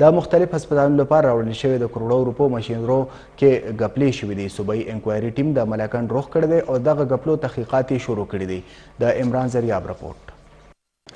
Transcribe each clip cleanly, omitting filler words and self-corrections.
د مختلف هسپتالونو لپاره راوړل شوی د کروڑو روپو ماشینرو کې غپلې شوې دي. صوبایي انکوایري ټیم د ملکنډ رخ کړی دی او دغه غپلو تحقیقات یې شروع کړي دي. د عمران زریاب رپورټ.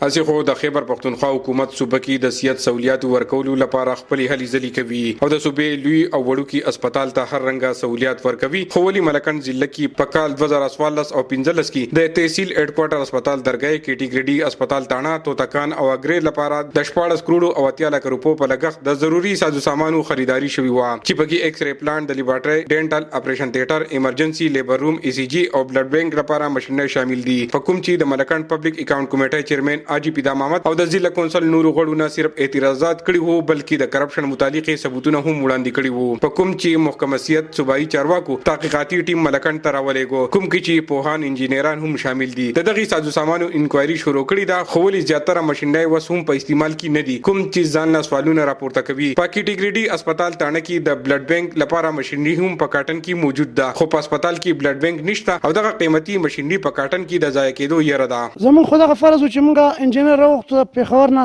اسی خو د خیبر پختونخوا حکومت صوبه کې د صحت سہولیات ورکولو لپاره خپل هلي ځلي کوي او د صوبې لوی او وړوکي هسپتال ته هر رنګه سہولیات ورکوي. خو ولې ملکنډ ضلع کې په کال 2014 او 15 کې د تحصیل هډ کوارټر هسپتال درګای کیټیګریډي هسپتال تاڼه توتکان او اګرې لپاره د 14 کروڑو او 80 لک روپو په لګښت د ضروري سازو سامانو خریداري شوی و چې پکې ایکس ری پلانټ، د لیبارټري، ډینټل اپریشن تھیټر، ایمرجنسي لیبر روم، ای سی جی او بلډ بینک لپاره ماشينونه شامل دي. په کوم چې د ملکنډ پبلک اکاؤنٹ کمیټې چیرمن اجي پیدا محمد او د ضلع کونسل نورو غړو نه صرف اعتراضات کړي وو بلکې د کرپشن متعلق ثبوتونه هم وړاندې کړي وو. په کوم چې محکمه صحت صوبایي چارواکو تحقیقاتي ټیم ملکنډ ته راولېږو، کوم کې چې پوهان انجینران هم شامل دي. دغه سازو سامانو انکوایري شروع کړې ده خو ولې زیاتره ماشینای وس هم په استعمال کې نه دي. کوم چې ځان له سوالونه راپورته کوي. په کیټیګریډي هسپتال تاڼه کې د بلډ بینک لپاره ماشینري هم په کاټن کې موجود ده خو په هسپتال کې بلډ بینک نشته او دغه قیمتي ماشینري په کاټن کې د ضایع کېدو یره ده. زمون خو دغه فرض چې مونږه انجینر راوخته پیښور نه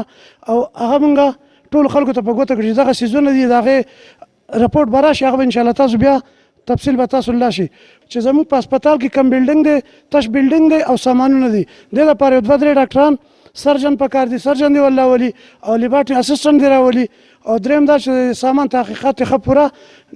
او هغه مونږه ټول خلکو ته په ګوته کړي دغه سیزونه دي دغه رپورټ به راشي هغه به انشاءالله تاسو بیا تفصیل به تاسو له شي چې زموږ په هسپتال کې کم بلډینګ دی تش بلډینګ دی او سامانونه دي د لپاره دوه درې ډاکټران سرجن پکار دي سرجن دی والله ولي او لیبارټري اسسټنټ دی راولي او دریم دا چې سامان تحقیقات ښه پوره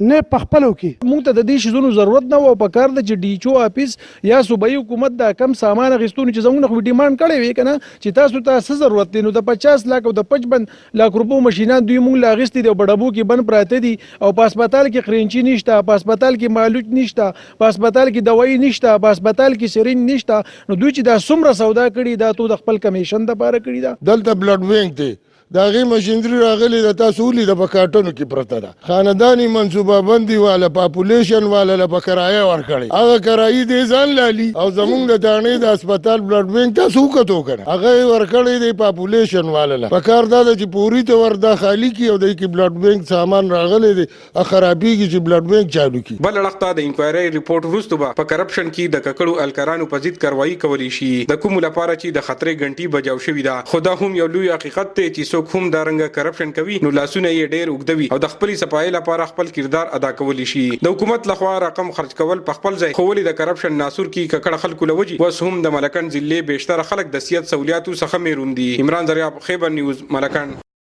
نه په خپلو کې موږ ته د دې شیزونو ضرورت نه و په کار ده چې ډي ایچ او افیس یا صوبایي حکومت دا کم سامان اخیستونو چې زموږ نه ډیمانډ کړی وي کنه چې تاسو ته څه ضرورت دی نو د 50 لک او د 55 لک روپو ماشینان دوی موږ لا اخیستي دي بډبو کې بن پراته دي او په هسپتال کې خرینچي نشته په هسپتال کې معالج نشته په هسپتال کې دوايي نشته په هسپتال کې سرین نشته نو دوی چې دا څومره سودا کړي دا تو د خپل کمیشن د پاره کړي دا دلته بلډ بینک دی دا غي ماشینري راغلي د تاسو ولې د پکاټونو کې پرته ده خاندانی منصوبه بندي والا پاپولیشن والا له کرایه ورکړي هغه کرایي دې ځان لالي او زمونږ د دانې د هسپتال بلډ بینک تاسو وکړو کنه هغه ورکړي د پاپولیشن والا له پکار دا چې پوری ته وردا خالی کی او د کې بلډ بینک سامان راغلي دي خرابيږي چې بلډ بینک چالو کی بل لخته د انکوایري ریپورت وروسته په کرپشن کې د ککړو الکرانو په ضد کاروایی کولی شي د کوم لپاره چې د خطرې غنټي بجاو شوې ده خدا هم یو لوی حقیقت ته چې کوم دارنګ کرپشن کوي نو لاسونه یې ډېر اوږدوي او د خپل صفای لپاره خپل کردار ادا کولی شي. د حکومت لخوا رقم خرج کول په خپل ځای خو ولې د کرپشن ناسور کې ککړه خلکو لوجي وس هم د ملکنډ ضلع بیشتر خلک د صحت سہولیاتو څخه محروم دي. عمران زریاب، خیبر نیوز، ملکنډ.